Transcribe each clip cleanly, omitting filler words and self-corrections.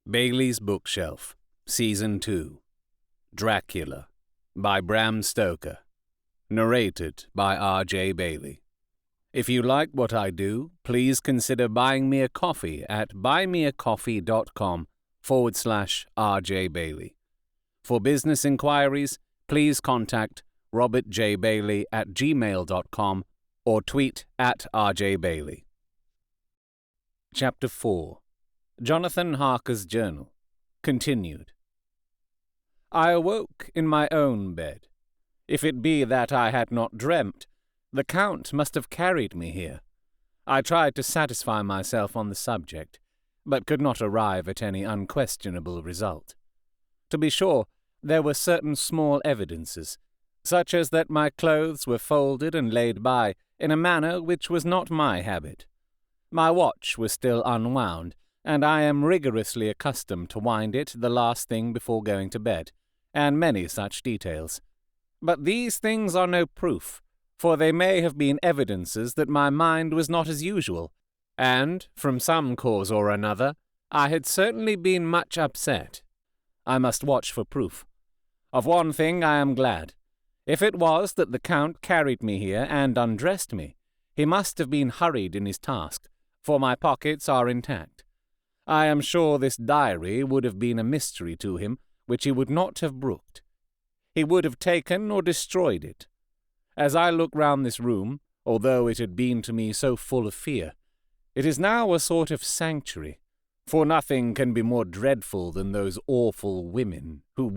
Bailey's Bookshelf, Season 2, Dracula, by Bram Stoker, narrated by R.J. Bailey. If you like what I do, please consider buying me a coffee at buymeacoffee.com/R.J. Bailey. For business inquiries, please contact Robert J. Bailey at gmail.com or tweet at R.J. Bailey. Chapter 4. Jonathan Harker's Journal. Continued. I awoke in my own bed. If it be that I had not dreamt, the Count must have carried me here. I tried to satisfy myself on the subject, but could not arrive at any unquestionable result. To be sure, there were certain small evidences, such as that my clothes were folded and laid by in a manner which was not my habit. My watch was still unwound, and I am rigorously accustomed to wind it the last thing before going to bed, and many such details. But these things are no proof, for they may have been evidences that my mind was not as usual, and, from some cause or another, I had certainly been much upset. I must watch for proof. Of one thing I am glad. If it was that the Count carried me here and undressed me, he must have been hurried in his task, for my pockets are intact. I am sure this diary would have been a mystery to him, which he would not have brooked. He would have taken or destroyed it. As I look round this room, although it had been to me so full of fear, it is now a sort of sanctuary, for nothing can be more dreadful than those awful women who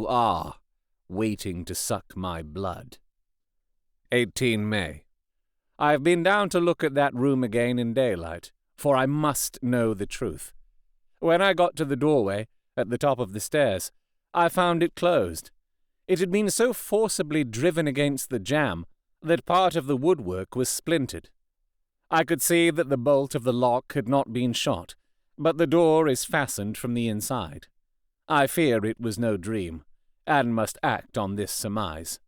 are, waiting to suck my blood. 18 May. I have been down to look at that room again in daylight, for I must know the truth. When I got to the doorway, at the top of the stairs, I found it closed. It had been so forcibly driven against the jamb that part of the woodwork was splintered. I could see that the bolt of the lock had not been shot, but the door is fastened from the inside. I fear it was no dream, and must act on this surmise.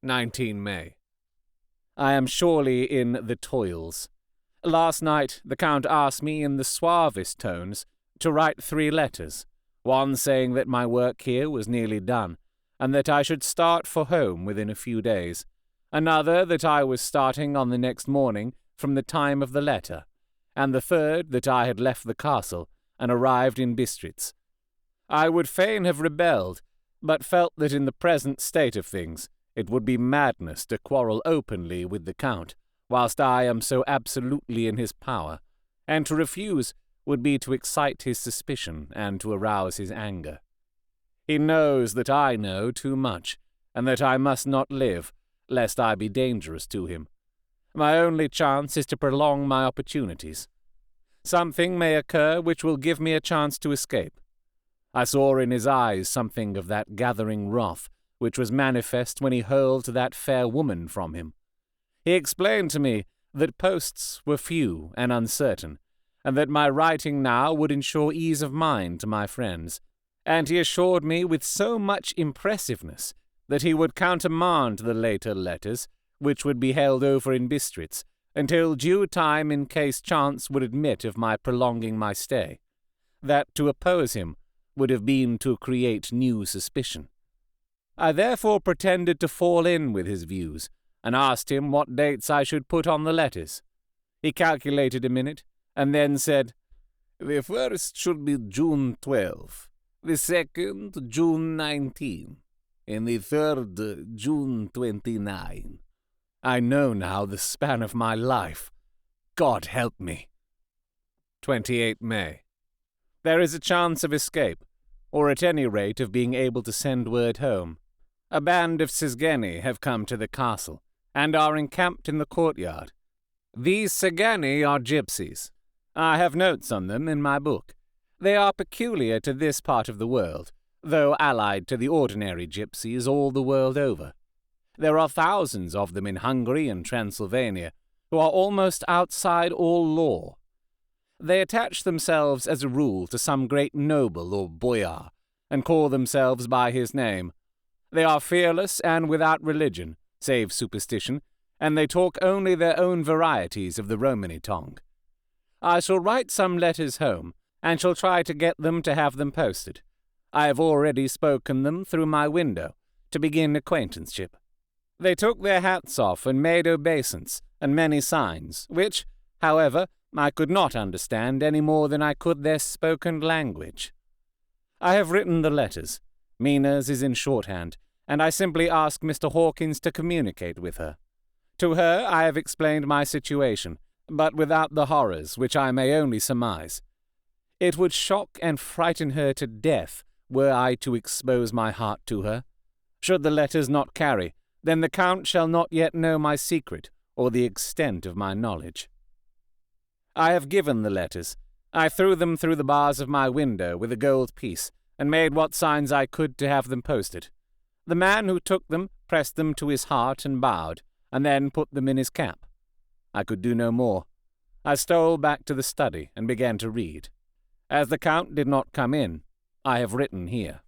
19 May. I am surely in the toils. Last night the Count asked me in the suavest tones to write 3 letters, one saying that my work here was nearly done, and that I should start for home within a few days, another that I was starting on the next morning from the time of the letter, and the third that I had left the castle and arrived in Bistritz. I would fain have rebelled, but felt that in the present state of things it would be madness to quarrel openly with the Count, whilst I am so absolutely in his power, and to refuse would be to excite his suspicion and to arouse his anger. He knows that I know too much, and that I must not live, lest I be dangerous to him. My only chance is to prolong my opportunities. Something may occur which will give me a chance to escape. I saw in his eyes something of that gathering wrath which was manifest when he hurled that fair woman from him. He explained to me that posts were few and uncertain, and that my writing now would ensure ease of mind to my friends, and he assured me with so much impressiveness that he would countermand the later letters, which would be held over in Bistritz, until due time in case chance would admit of my prolonging my stay, that to oppose him would have been to create new suspicion. I therefore pretended to fall in with his views, and asked him what dates I should put on the letters. He calculated a minute, and then said, "The first should be June 12, the second June 19, and the third June 29. I know now the span of my life. God help me." 28 May. There is a chance of escape, or at any rate of being able to send word home. A band of Szgany have come to the castle, and are encamped in the courtyard. These Szgany are gypsies. I have notes on them in my book. They are peculiar to this part of the world, though allied to the ordinary gypsies all the world over. There are thousands of them in Hungary and Transylvania, who are almost outside all law. They attach themselves as a rule to some great noble or boyar, and call themselves by his name. They are fearless and without religion, save superstition, and they talk only their own varieties of the Romany tongue. I shall write some letters home, and shall try to get them to have them posted. I have already spoken them through my window, to begin acquaintanceship. They took their hats off and made obeisance, and many signs, which, however, I could not understand any more than I could their spoken language. I have written the letters. Mina's is in shorthand, and I simply ask Mr. Hawkins to communicate with her. To her I have explained my situation, but without the horrors which I may only surmise. It would shock and frighten her to death were I to expose my heart to her. Should the letters not carry, then the Count shall not yet know my secret or the extent of my knowledge. I have given the letters. I threw them through the bars of my window with a gold piece, and made what signs I could to have them posted. The man who took them pressed them to his heart and bowed, and then put them in his cap. I could do no more. I stole back to the study and began to read. As the Count did not come in, I have written here.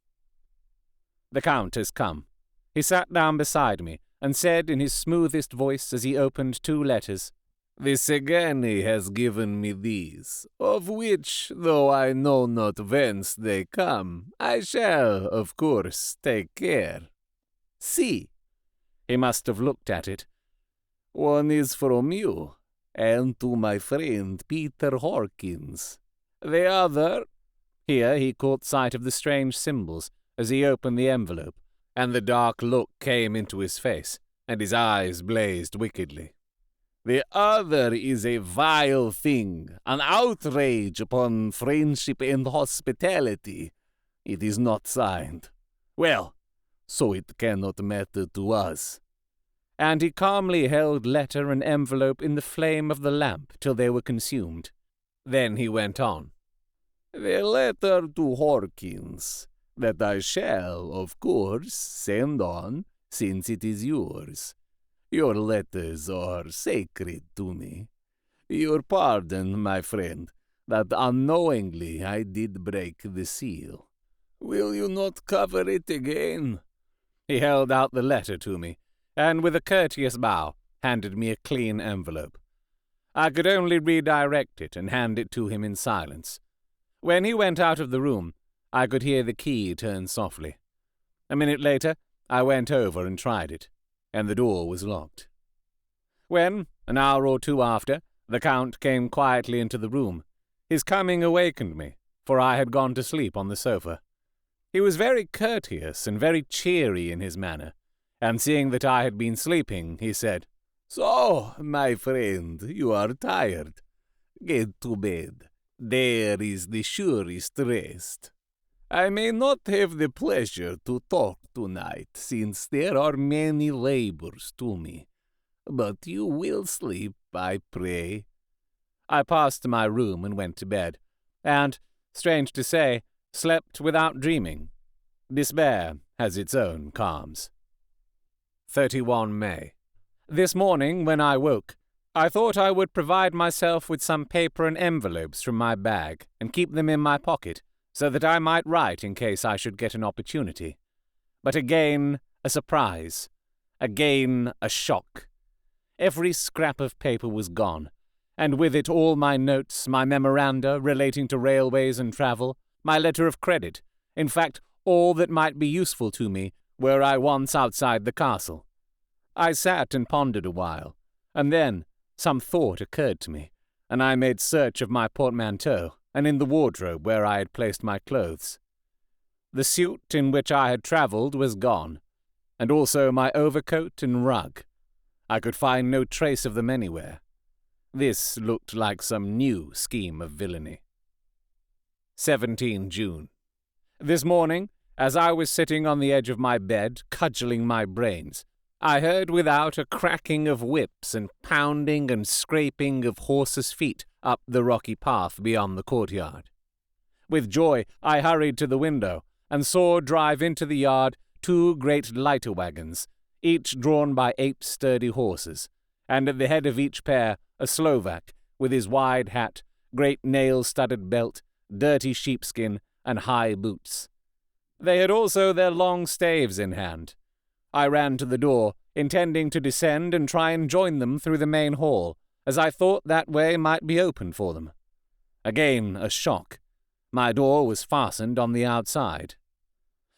The Count has come. He sat down beside me, and said in his smoothest voice as he opened 2 letters, "The Segani has given me these, of which, though I know not whence they come, I shall, of course, take care. See." He must have looked at it. "One is from you, and to my friend Peter Hawkins. The other—" Here he caught sight of the strange symbols as he opened the envelope, and the dark look came into his face, and his eyes blazed wickedly. "The other is a vile thing, an outrage upon friendship and hospitality. It is not signed. Well, so it cannot matter to us." And he calmly held letter and envelope in the flame of the lamp till they were consumed. Then he went on. "The letter to Hawkins, that I shall, of course, send on, since it is yours. Your letters are sacred to me. Your pardon, my friend, that unknowingly I did break the seal. Will you not cover it again?" He held out the letter to me, and with a courteous bow handed me a clean envelope. I could only redirect it and hand it to him in silence. When he went out of the room, I could hear the key turn softly. A minute later, I went over and tried it, and the door was locked. When, an hour or 2 after, the Count came quietly into the room, his coming awakened me, for I had gone to sleep on the sofa. He was very courteous and very cheery in his manner, and seeing that I had been sleeping, he said, "So, my friend, you are tired. Get to bed. There is the surest rest. I may not have the pleasure to talk tonight, since there are many labors to me. But you will sleep, I pray." I passed to my room and went to bed, and, strange to say, slept without dreaming. Despair has its own calms. 31 May. This morning, when I woke, I thought I would provide myself with some paper and envelopes from my bag, and keep them in my pocket, so that I might write in case I should get an opportunity. But again a surprise, again a shock. Every scrap of paper was gone, and with it all my notes, my memoranda relating to railways and travel, my letter of credit, in fact, all that might be useful to me were I once outside the castle. I sat and pondered a while, and then some thought occurred to me, and I made search of my portmanteau and in the wardrobe where I had placed my clothes. The suit in which I had travelled was gone, and also my overcoat and rug. I could find no trace of them anywhere. This looked like some new scheme of villainy. 17 June. This morning, as I was sitting on the edge of my bed, cudgelling my brains, I heard without a cracking of whips and pounding and scraping of horses' feet up the rocky path beyond the courtyard. With joy I hurried to the window, and saw drive into the yard 2 great leiter wagons, each drawn by 8 sturdy horses, and at the head of each pair a Slovak, with his wide hat, great nail-studded belt, dirty sheepskin, and high boots. They had also their long staves in hand. I ran to the door, intending to descend and try and join them through the main hall, as I thought that way might be opened for them. Again a shock, My door was fastened on the outside.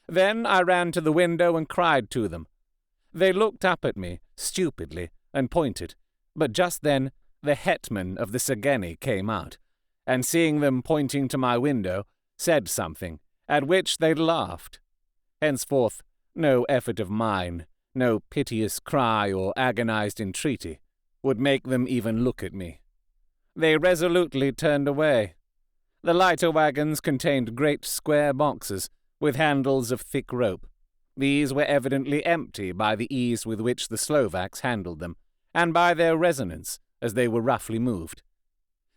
Then I ran to the window and cried to them. They looked up at me, stupidly, and pointed, but just then the hetman of the Sageni came out, and seeing them pointing to my window, said something, at which they laughed. Henceforth, no effort of mine, no piteous cry or agonized entreaty, would make them even look at me. They resolutely turned away. The lighter wagons contained great square boxes, with handles of thick rope. These were evidently empty by the ease with which the Slovaks handled them, and by their resonance, as they were roughly moved.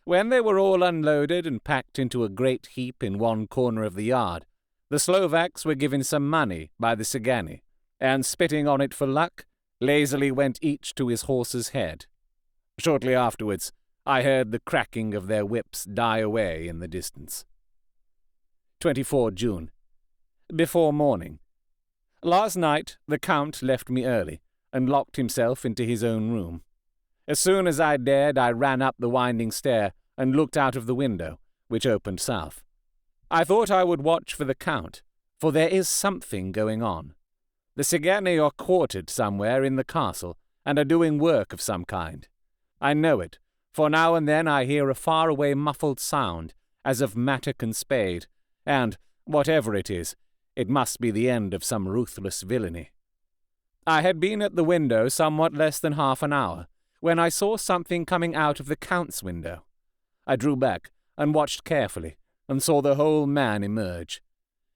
When they were all unloaded and packed into a great heap in one corner of the yard, the Slovaks were given some money by the Sagani, and spitting on it for luck, lazily went each to his horse's head. Shortly afterwards, I heard the cracking of their whips die away in the distance. 24 June. Before morning. Last night the Count left me early, and locked himself into his own room. As soon as I dared, I ran up the winding stair and looked out of the window, which opened south. I thought I would watch for the Count, for there is something going on. The Sagani are quartered somewhere in the castle, and are doing work of some kind. I know it, for now and then I hear a far-away muffled sound, as of mattock and spade, and, whatever it is, it must be the end of some ruthless villainy. I had been at the window somewhat less than half an hour, when I saw something coming out of the Count's window. I drew back and watched carefully, and saw the whole man emerge.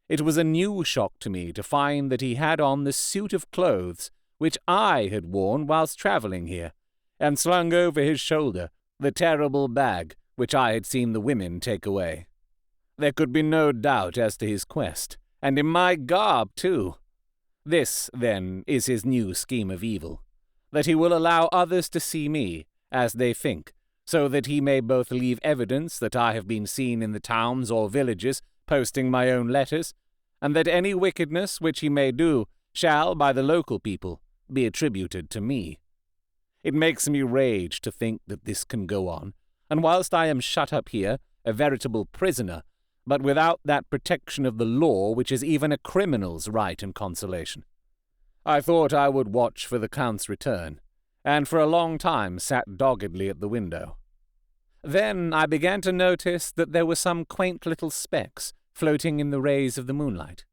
It was a new shock to me to find that he had on the suit of clothes which I had worn whilst travelling here, and slung over his shoulder the terrible bag which I had seen the women take away. There could be no doubt as to his quest, and in my garb too. This, then, is his new scheme of evil, that he will allow others to see me, as they think, so that he may both leave evidence that I have been seen in the towns or villages posting my own letters, and that any wickedness which he may do shall, by the local people, be attributed to me. It makes me rage to think that this can go on, and whilst I am shut up here, a veritable prisoner, but without that protection of the law which is even a criminal's right and consolation. I thought I would watch for the Count's return, and for a long time sat doggedly at the window. Then I began to notice that there were some quaint little specks floating in the rays of the moonlight.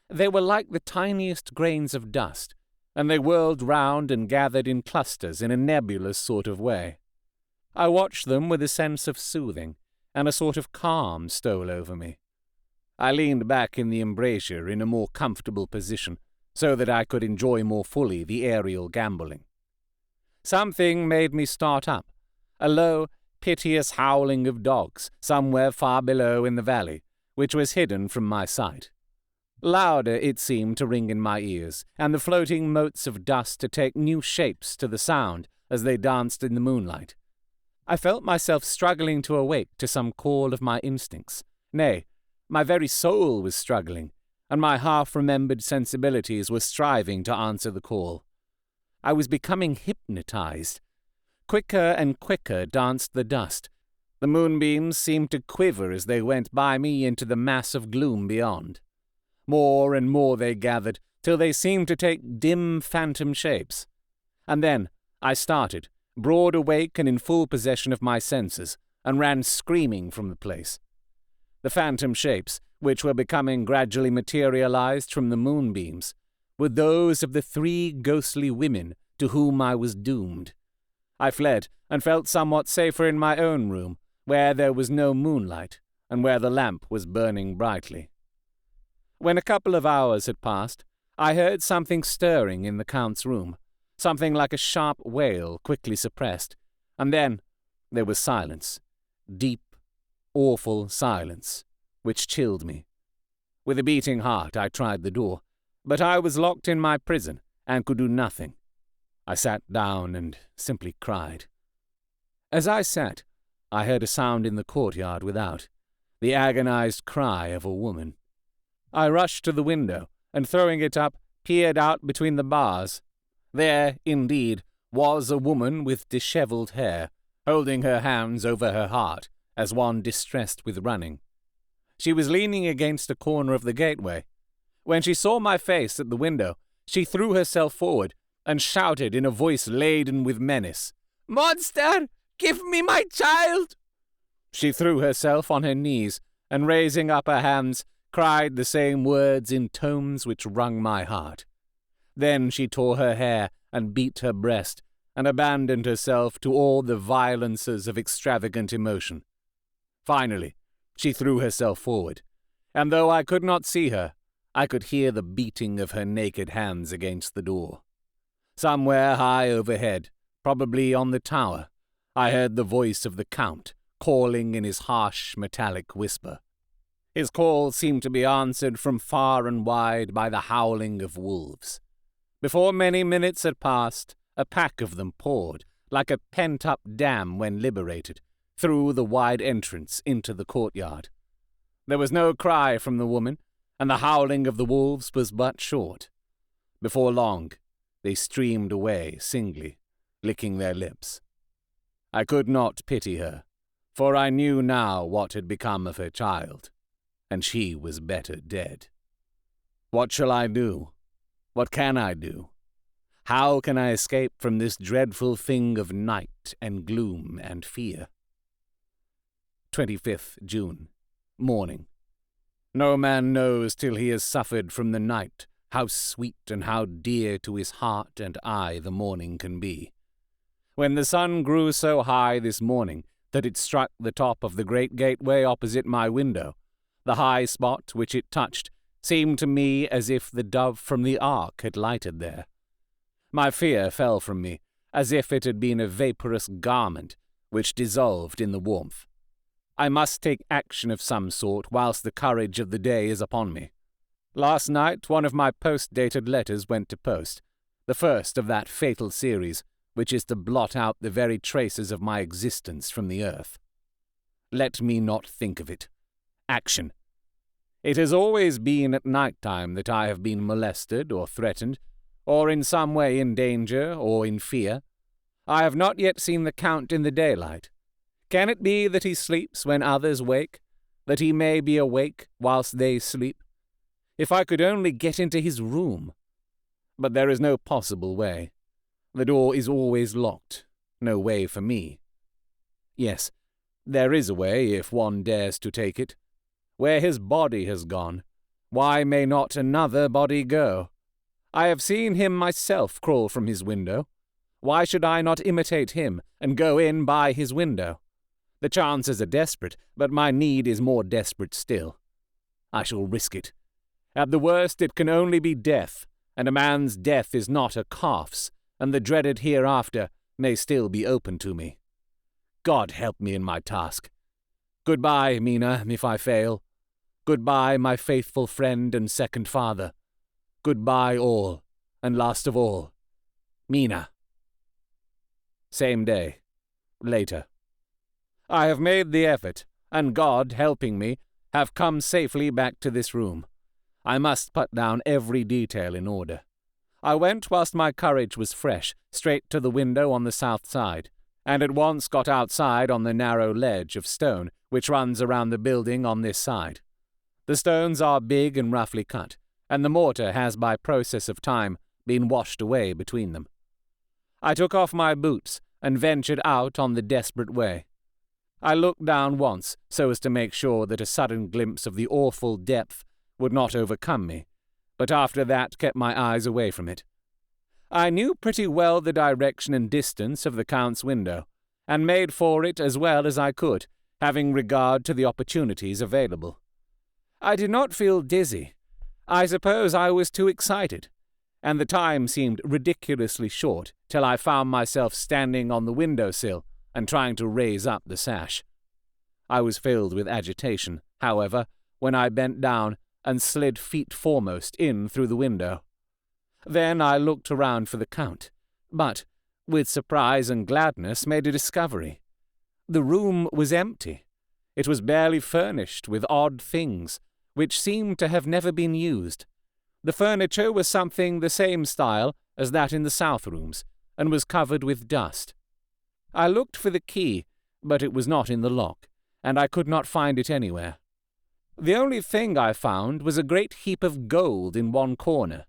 They were like the tiniest grains of dust, and they whirled round and gathered in clusters in a nebulous sort of way. I watched them with a sense of soothing, and a sort of calm stole over me. I leaned back in the embrasure in a more comfortable position, so that I could enjoy more fully the aerial gambolling. Something made me start up, a low, piteous howling of dogs, somewhere far below in the valley, which was hidden from my sight. Louder it seemed to ring in my ears, and the floating motes of dust to take new shapes to the sound as they danced in the moonlight. I felt myself struggling to awake to some call of my instincts. Nay, my very soul was struggling, and my half-remembered sensibilities were striving to answer the call. I was becoming hypnotized. Quicker and quicker danced the dust. The moonbeams seemed to quiver as they went by me into the mass of gloom beyond. More and more they gathered, till they seemed to take dim phantom shapes. And then I started, broad awake and in full possession of my senses, and ran screaming from the place. The phantom shapes, which were becoming gradually materialized from the moonbeams, were those of the 3 ghostly women to whom I was doomed. I fled, and felt somewhat safer in my own room, where there was no moonlight, and where the lamp was burning brightly. When a couple of hours had passed, I heard something stirring in the Count's room, something like a sharp wail quickly suppressed, and then there was silence, deep, awful silence, which chilled me. With a beating heart I tried the door, but I was locked in my prison and could do nothing. I sat down and simply cried. As I sat, I heard a sound in the courtyard without, the agonized cry of a woman. I rushed to the window, and throwing it up, peered out between the bars. There, indeed, was a woman with dishevelled hair, holding her hands over her heart, as one distressed with running. She was leaning against a corner of the gateway. When she saw my face at the window, she threw herself forward and shouted in a voice laden with menace, "Monster, give me my child!" She threw herself on her knees and, raising up her hands, cried the same words in tones which wrung my heart. Then she tore her hair and beat her breast, and abandoned herself to all the violences of extravagant emotion. Finally, she threw herself forward, and though I could not see her, I could hear the beating of her naked hands against the door. Somewhere high overhead, probably on the tower, I heard the voice of the Count calling in his harsh metallic whisper. His call seemed to be answered from far and wide by the howling of wolves. Before many minutes had passed, a pack of them poured, like a pent-up dam when liberated, through the wide entrance into the courtyard. There was no cry from the woman, and the howling of the wolves was but short. Before long, they streamed away singly, licking their lips. I could not pity her, for I knew now what had become of her child, and she was better dead. What shall I do? What can I do? How can I escape from this dreadful thing of night and gloom and fear? 25th June, morning. No man knows till he has suffered from the night how sweet and how dear to his heart and eye the morning can be. When the sun grew so high this morning that it struck the top of the great gateway opposite my window, the high spot which it touched seemed to me as if the dove from the ark had lighted there. My fear fell from me, as if it had been a vaporous garment which dissolved in the warmth. I must take action of some sort whilst the courage of the day is upon me. Last night one of my post-dated letters went to post, the first of that fatal series which is to blot out the very traces of my existence from the earth. Let me not think of it. Action. It has always been at night-time that I have been molested or threatened, or in some way in danger or in fear. I have not yet seen the Count in the daylight. Can it be that he sleeps when others wake, that he may be awake whilst they sleep? If I could only get into his room! But there is no possible way. The door is always locked. No way for me. Yes, there is a way if one dares to take it. Where his body has gone, why may not another body go? I have seen him myself crawl from his window. Why should I not imitate him and go in by his window? The chances are desperate, but my need is more desperate still. I shall risk it. At the worst it can only be death, and a man's death is not a calf's, and the dreaded hereafter may still be open to me. God help me in my task. Goodbye, Mina, if I fail. Goodbye, my faithful friend and second father. Goodbye all, and last of all, Mina. Same day. Later. I have made the effort, and God, helping me, have come safely back to this room. I must put down every detail in order. I went whilst my courage was fresh, straight to the window on the south side, and at once got outside on the narrow ledge of stone which runs around the building on this side. The stones are big and roughly cut, and the mortar has by process of time been washed away between them. I took off my boots and ventured out on the desperate way. I looked down once so as to make sure that a sudden glimpse of the awful depth would not overcome me, but after that kept my eyes away from it. I knew pretty well the direction and distance of the Count's window, and made for it as well as I could, having regard to the opportunities available. I did not feel dizzy. I suppose I was too excited, and the time seemed ridiculously short till I found myself standing on the window-sill and trying to raise up the sash. I was filled with agitation, however, when I bent down and slid feet foremost in through the window. Then I looked around for the Count, but, with surprise and gladness, made a discovery. The room was empty. It was barely furnished with odd things, which seemed to have never been used. The furniture was something the same style as that in the south rooms, and was covered with dust. I looked for the key, but it was not in the lock, and I could not find it anywhere. The only thing I found was a great heap of gold in one corner.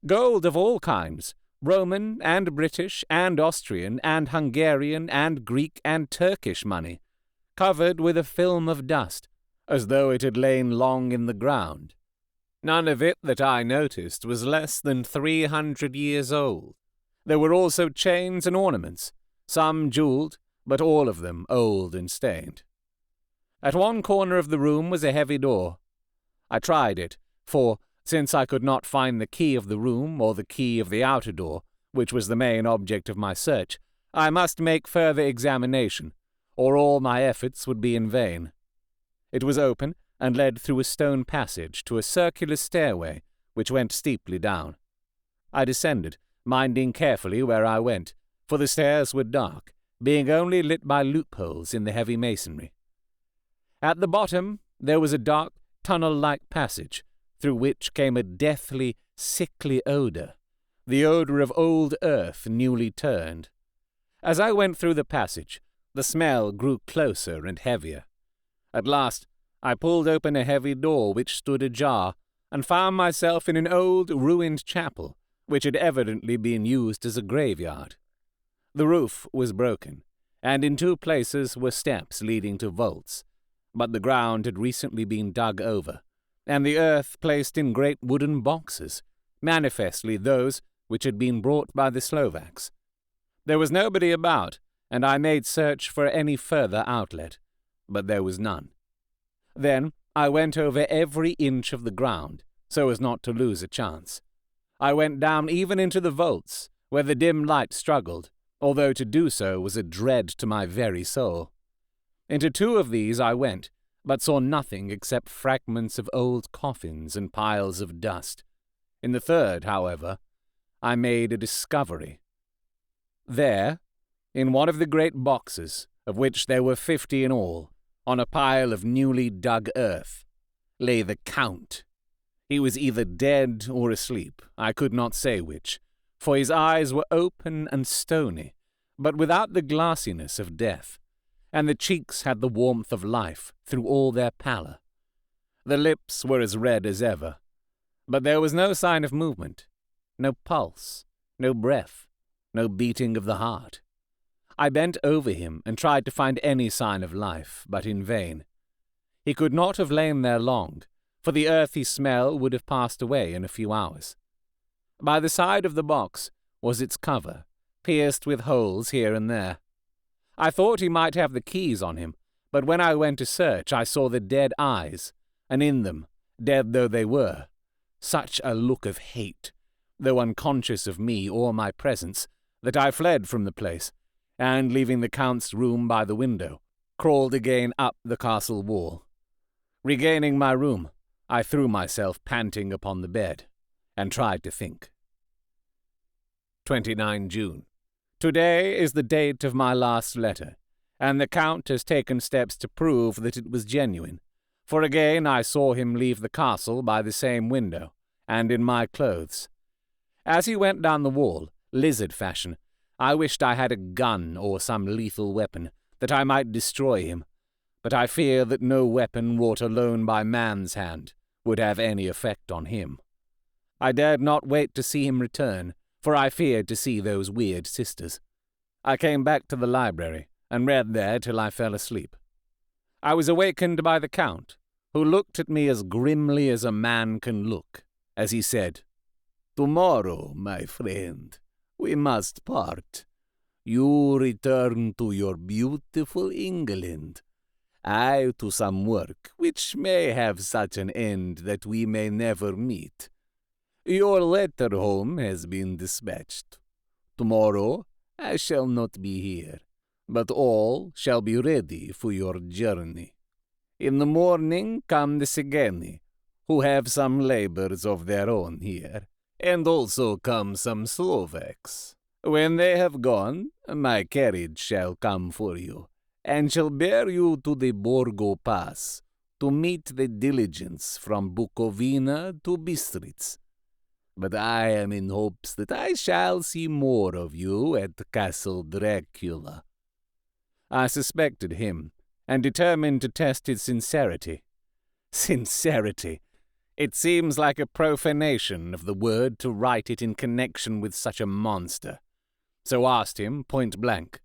Gold of all kinds, Roman and British and Austrian and Hungarian and Greek and Turkish money, covered with a film of dust, as though it had lain long in the ground. None of it that I noticed was less than 300 years old. There were also chains and ornaments, some jeweled, but all of them old and stained. At one corner of the room was a heavy door. I tried it, for, since I could not find the key of the room or the key of the outer door, which was the main object of my search, I must make further examination, or all my efforts would be in vain. It was open, and led through a stone passage to a circular stairway which went steeply down. I descended, minding carefully where I went, for the stairs were dark, being only lit by loopholes in the heavy masonry. At the bottom there was a dark, tunnel-like passage, through which came a deathly, sickly odour, the odour of old earth newly turned. As I went through the passage, the smell grew closer and heavier. At last I pulled open a heavy door which stood ajar, and found myself in an old, ruined chapel, which had evidently been used as a graveyard. The roof was broken, and in 2 places were steps leading to vaults, but the ground had recently been dug over, and the earth placed in great wooden boxes, manifestly those which had been brought by the Slovaks. There was nobody about, and I made search for any further outlet, but there was none. Then I went over every inch of the ground, so as not to lose a chance. I went down even into the vaults, where the dim light struggled, although to do so was a dread to my very soul. Into 2 of these I went, but saw nothing except fragments of old coffins and piles of dust. In the 3rd, however, I made a discovery. There, in one of the great boxes, of which there were 50 in all, on a pile of newly dug earth, lay the Count. He was either dead or asleep, I could not say which, for his eyes were open and stony, but without the glassiness of death, and the cheeks had the warmth of life through all their pallor. The lips were as red as ever, but there was no sign of movement, no pulse, no breath, no beating of the heart. I bent over him and tried to find any sign of life, but in vain. He could not have lain there long, for the earthy smell would have passed away in a few hours. By the side of the box was its cover, pierced with holes here and there. I thought he might have the keys on him, but when I went to search I saw the dead eyes, and in them, dead though they were, such a look of hate, though unconscious of me or my presence, that I fled from the place, and, leaving the Count's room by the window, crawled again up the castle wall. Regaining my room, I threw myself panting upon the bed, and tried to think. 29 June. Today is the date of my last letter, and the Count has taken steps to prove that it was genuine, for again I saw him leave the castle by the same window, and in my clothes. As he went down the wall, lizard fashion, I wished I had a gun or some lethal weapon, that I might destroy him, but I fear that no weapon wrought alone by man's hand would have any effect on him. I dared not wait to see him return, for I feared to see those weird sisters. I came back to the library, and read there till I fell asleep. I was awakened by the Count, who looked at me as grimly as a man can look, as he said, "Tomorrow, my friend, we must part. You return to your beautiful England, I to some work which may have such an end that we may never meet. Your letter home has been dispatched. Tomorrow I shall not be here, but all shall be ready for your journey. In the morning come the Sigeni, who have some labours of their own here, and also come some Slovaks. When they have gone, my carriage shall come for you, and shall bear you to the Borgo Pass, to meet the diligence from Bukovina to Bistritz. But I am in hopes that I shall see more of you at Castle Dracula." I suspected him, and determined to test his sincerity. Sincerity. It seems like a profanation of the word to write it in connection with such a monster. So asked him point blank,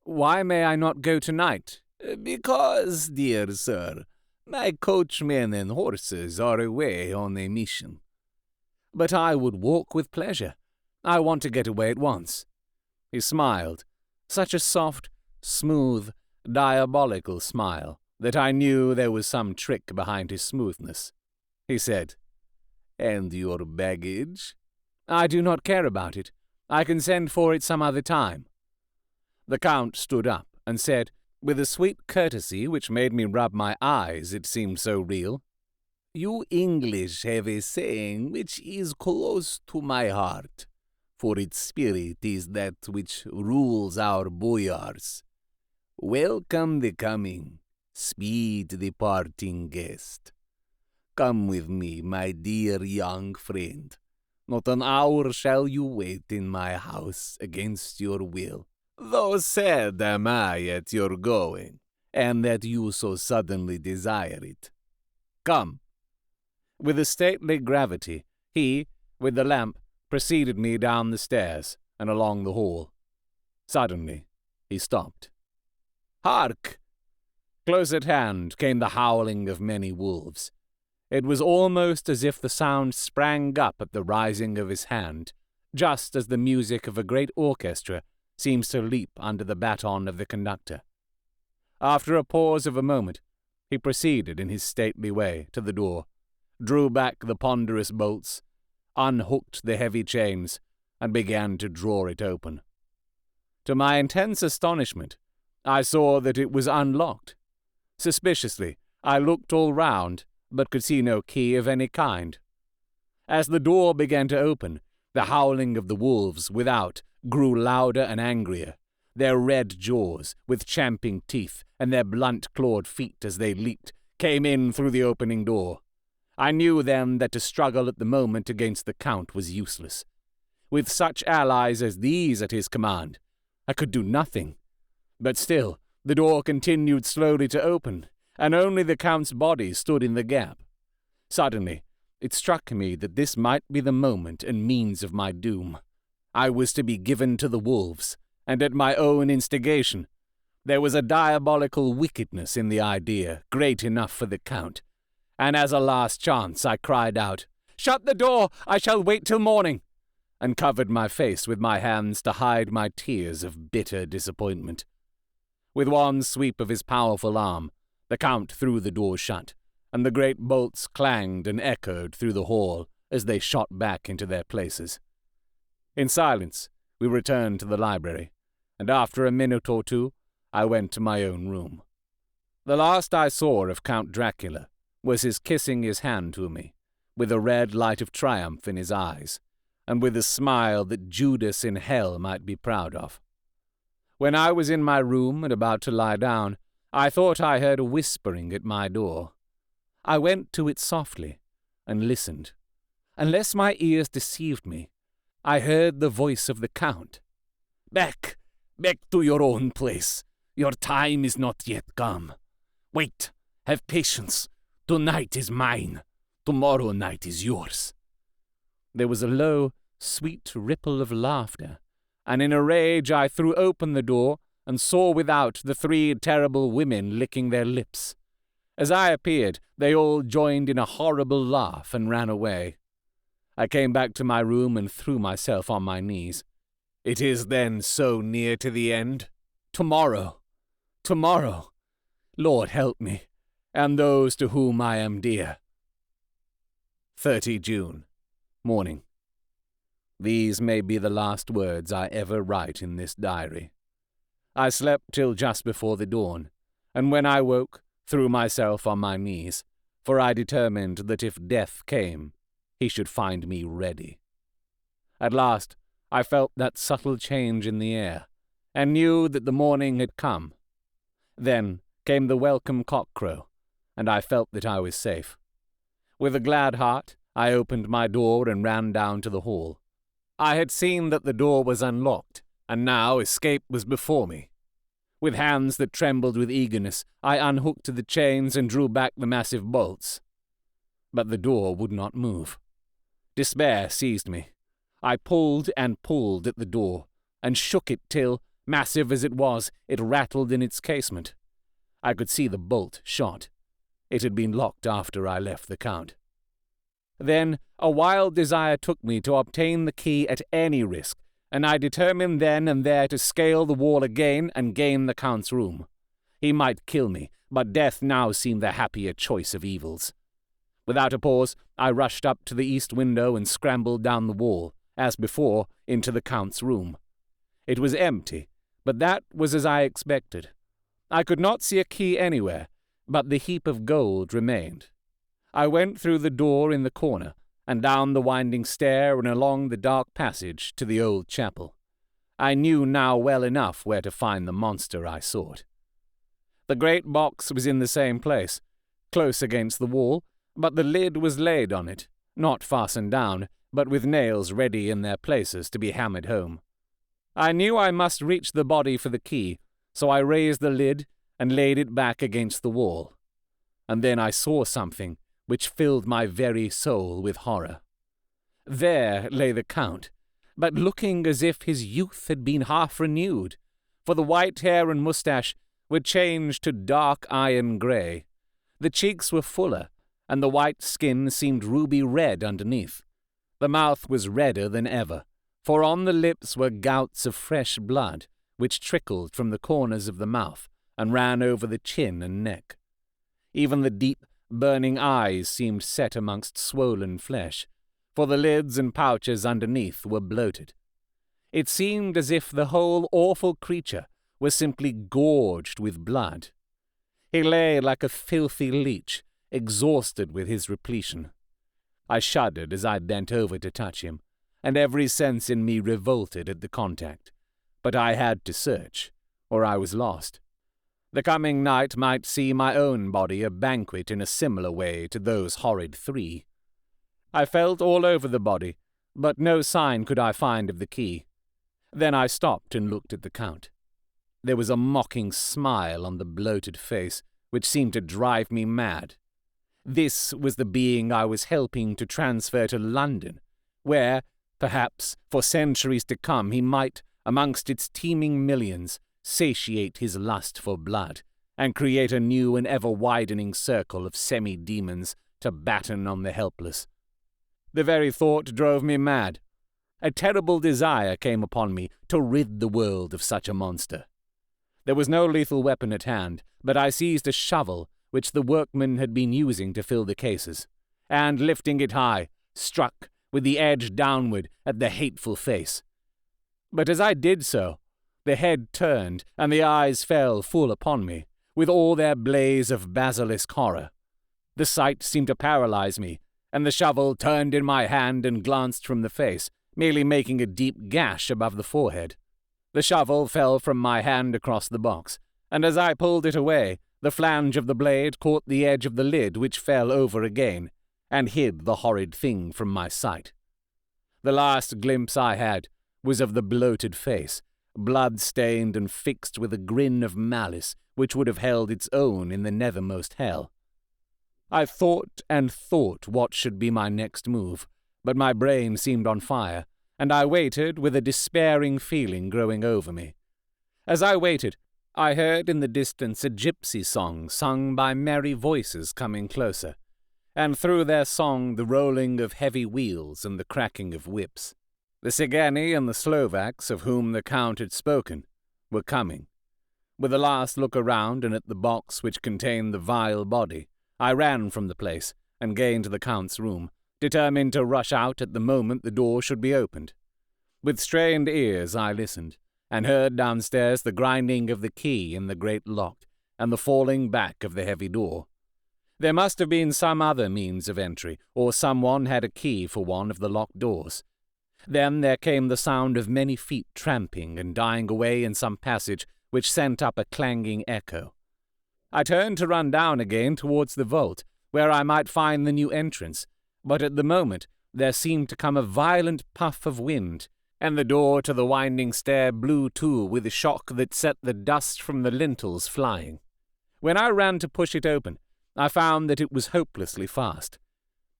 "Why may I not go tonight?" "Because, dear sir, my coachmen and horses are away on a mission." "But I would walk with pleasure. I want to get away at once." He smiled, such a soft, smooth, diabolical smile that I knew there was some trick behind his smoothness. He said, "And your baggage?" "I do not care about it. I can send for it some other time." The Count stood up and said, with a sweet courtesy which made me rub my eyes, it seemed so real, "You English have a saying which is close to my heart, for its spirit is that which rules our boyars. Welcome the coming, speed the parting guest. Come with me, my dear young friend. Not an hour shall you wait in my house against your will, though sad am I at your going, and that you so suddenly desire it. Come." With a stately gravity, he, with the lamp, preceded me down the stairs and along the hall. Suddenly, he stopped. "Hark!" Close at hand came the howling of many wolves. It was almost as if the sound sprang up at the rising of his hand, just as the music of a great orchestra seems to leap under the baton of the conductor. After a pause of a moment, he proceeded in his stately way to the door, drew back the ponderous bolts, unhooked the heavy chains, and began to draw it open. To my intense astonishment, I saw that it was unlocked. Suspiciously, I looked all round, but could see no key of any kind. As the door began to open, the howling of the wolves without grew louder and angrier. Their red jaws, with champing teeth, and their blunt-clawed feet as they leaped, came in through the opening door. I knew then that to struggle at the moment against the Count was useless. With such allies as these at his command, I could do nothing. But still, the door continued slowly to open, and only the Count's body stood in the gap. Suddenly, it struck me that this might be the moment and means of my doom. I was to be given to the wolves, and at my own instigation. There was a diabolical wickedness in the idea, great enough for the Count, and as a last chance I cried out, "Shut the door! I shall wait till morning!" and covered my face with my hands to hide my tears of bitter disappointment. With one sweep of his powerful arm, the Count threw the door shut, and the great bolts clanged and echoed through the hall as they shot back into their places. In silence, we returned to the library, and after a minute or two, I went to my own room. The last I saw of Count Dracula was his kissing his hand to me, with a red light of triumph in his eyes, and with a smile that Judas in hell might be proud of. When I was in my room and about to lie down, I thought I heard a whispering at my door. I went to it softly and listened. Unless my ears deceived me, I heard the voice of the Count. "Back to your own place. Your time is not yet come. Wait, have patience. Tonight is mine. Tomorrow night is yours." There was a low, sweet ripple of laughter, and in a rage I threw open the door and saw without the 3 terrible women licking their lips. As I appeared, they all joined in a horrible laugh and ran away. I came back to my room and threw myself on my knees. It is then so near to the end? Tomorrow! Lord help me, and those to whom I am dear. 30 June, morning. These may be the last words I ever write in this diary. I slept till just before the dawn, and when I woke, threw myself on my knees, for I determined that if death came, he should find me ready. At last, I felt that subtle change in the air, and knew that the morning had come. Then came the welcome cock-crow, and I felt that I was safe. With a glad heart, I opened my door and ran down to the hall. I had seen that the door was unlocked, and now escape was before me. With hands that trembled with eagerness, I unhooked the chains and drew back the massive bolts. But the door would not move. Despair seized me. I pulled and pulled at the door, and shook it till, massive as it was, it rattled in its casement. I could see the bolt shot. It had been locked after I left the Count. Then a wild desire took me to obtain the key at any risk, and I determined then and there to scale the wall again and gain the Count's room. He might kill me, but death now seemed the happier choice of evils. Without a pause, I rushed up to the east window and scrambled down the wall, as before, into the Count's room. It was empty, but that was as I expected. I could not see a key anywhere, but the heap of gold remained. I went through the door in the corner, and down the winding stair and along the dark passage to the old chapel. I knew now well enough where to find the monster I sought. The great box was in the same place, close against the wall, but the lid was laid on it, not fastened down, but with nails ready in their places to be hammered home. I knew I must reach the body for the key, so I raised the lid and laid it back against the wall. And then I saw something which filled my very soul with horror. There lay the Count, but looking as if his youth had been half renewed, for the white hair and moustache were changed to dark iron grey. The cheeks were fuller, and the white skin seemed ruby red underneath. The mouth was redder than ever, for on the lips were gouts of fresh blood, which trickled from the corners of the mouth and ran over the chin and neck. Even the deep, burning eyes seemed set amongst swollen flesh, for the lids and pouches underneath were bloated. It seemed as if the whole awful creature was simply gorged with blood. He lay like a filthy leech, exhausted with his repletion. I shuddered as I bent over to touch him, and every sense in me revolted at the contact. But I had to search, or I was lost. The coming night might see my own body a banquet in a similar way to those horrid three. I felt all over the body, but no sign could I find of the key. Then I stopped and looked at the Count. There was a mocking smile on the bloated face, which seemed to drive me mad. This was the being I was helping to transfer to London, where, perhaps, for centuries to come he might, amongst its teeming millions, satiate his lust for blood, and create a new and ever-widening circle of semi-demons to batten on the helpless. The very thought drove me mad. A terrible desire came upon me to rid the world of such a monster. There was no lethal weapon at hand, but I seized a shovel which the workmen had been using to fill the cases, and, lifting it high, struck with the edge downward at the hateful face. But as I did so, the head turned, and the eyes fell full upon me, with all their blaze of basilisk horror. The sight seemed to paralyze me, and the shovel turned in my hand and glanced from the face, merely making a deep gash above the forehead. The shovel fell from my hand across the box, and as I pulled it away, the flange of the blade caught the edge of the lid, which fell over again, and hid the horrid thing from my sight. The last glimpse I had was of the bloated face, blood-stained and fixed with a grin of malice which would have held its own in the nethermost hell. I thought and thought what should be my next move, but my brain seemed on fire, and I waited with a despairing feeling growing over me. As I waited, I heard in the distance a gypsy song sung by merry voices coming closer, and through their song the rolling of heavy wheels and the cracking of whips. The Cigani and the Slovaks, of whom the Count had spoken, were coming. With a last look around and at the box which contained the vile body, I ran from the place and gained the Count's room, determined to rush out at the moment the door should be opened. With strained ears I listened, and heard downstairs the grinding of the key in the great lock and the falling back of the heavy door. There must have been some other means of entry, or someone had a key for one of the locked doors. Then there came the sound of many feet tramping and dying away in some passage which sent up a clanging echo. I turned to run down again towards the vault, where I might find the new entrance, but at the moment there seemed to come a violent puff of wind, and the door to the winding stair blew to with a shock that set the dust from the lintels flying. When I ran to push it open, I found that it was hopelessly fast.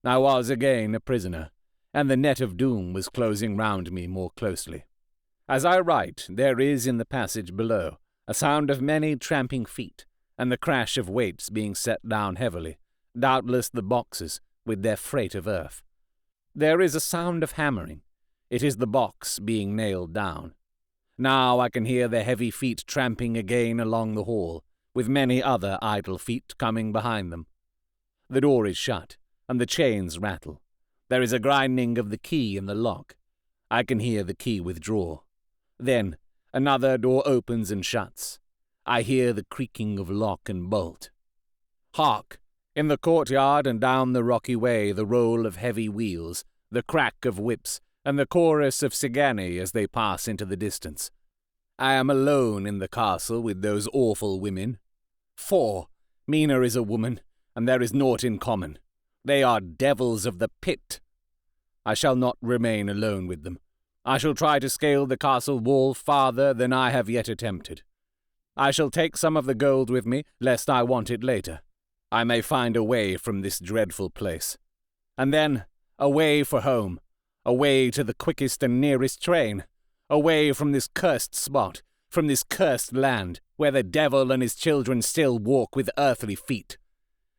I was again a prisoner, and the net of doom was closing round me more closely. As I write, there is in the passage below a sound of many tramping feet, and the crash of weights being set down heavily, doubtless the boxes with their freight of earth. There is a sound of hammering. It is the box being nailed down. Now I can hear the heavy feet tramping again along the hall, with many other idle feet coming behind them. The door is shut, and the chains rattle. There is a grinding of the key in the lock. I can hear the key withdraw. Then another door opens and shuts. I hear the creaking of lock and bolt. Hark! In the courtyard and down the rocky way the roll of heavy wheels, the crack of whips, and the chorus of Sigani as they pass into the distance. I am alone in the castle with those awful women. 4. Mina is a woman, and there is naught in common. They are devils of the pit. I shall not remain alone with them. I shall try to scale the castle wall farther than I have yet attempted. I shall take some of the gold with me, lest I want it later. I may find a way from this dreadful place. And then, away for home, away to the quickest and nearest train, away from this cursed spot, from this cursed land, where the devil and his children still walk with earthly feet.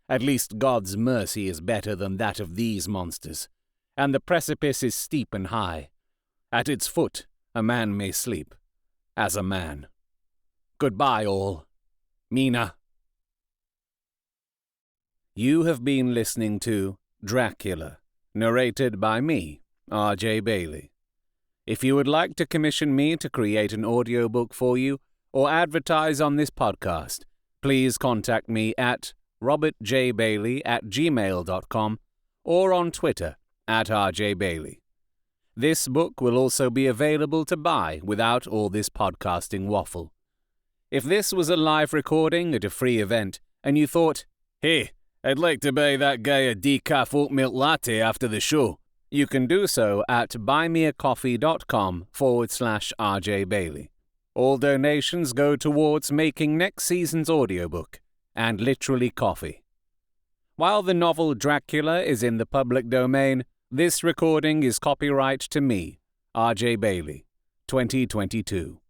At least God's mercy is better than that of these monsters, and the precipice is steep and high. At its foot a man may sleep, as a man. Goodbye, all. Mina. You have been listening to Dracula, narrated by me, R.J. Bailey. If you would like to commission me to create an audiobook for you or advertise on this podcast, please contact me at robertjbailey@gmail.com or on Twitter @RJBailey. This book will also be available to buy without all this podcasting waffle. If this was a live recording at a free event and you thought, hey, I'd like to buy that guy a decaf oat milk latte after the show, you can do so at buymeacoffee.com/RJBailey. All donations go towards making next season's audiobook, and literally coffee. While the novel Dracula is in the public domain, this recording is copyright to me, R.J. Bailey, 2022.